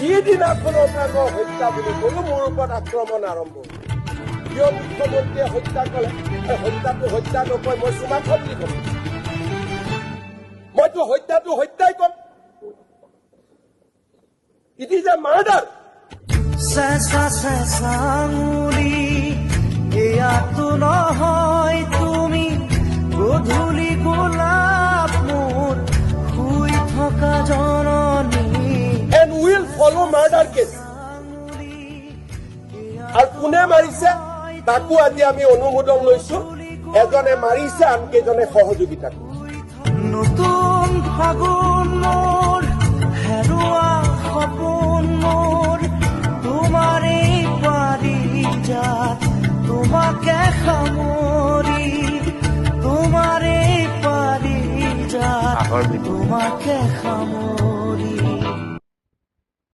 যিদিনাখনৰ পৰা মই হত্যা বুলি ক'লো মোৰ ওপৰত আক্ৰমণ আৰম্ভ হ'ল। কিয় মুখ্যমন্ত্ৰীয়ে হত্যা কৰে? হত্যাটো হত্যা নকয়, মই চুমাখন দি ক'ম। মইতো হত্যাটো হত্যাই ক'ম। It is a murder. চেঁচা চেঁচা আঙুলি এয়াতো নহয় তুমি, গধূলি গোলাপ মোৰ শুই থকা জননী। And will follow murder case. আৰু কোনে মাৰিছে তাকো আজি আমি অনুমোদন লৈছো। এজনে মাৰিছে, আনকেইজনে সহযোগিতা কৰিছে। নতুন ফাগুন মোৰ হেৰুৱা সপোন মোৰ, তোমাৰে পাৰিজাত তোমাকে সামৰি, তোমাৰে পাৰিজাত তোমাকে সামৰি।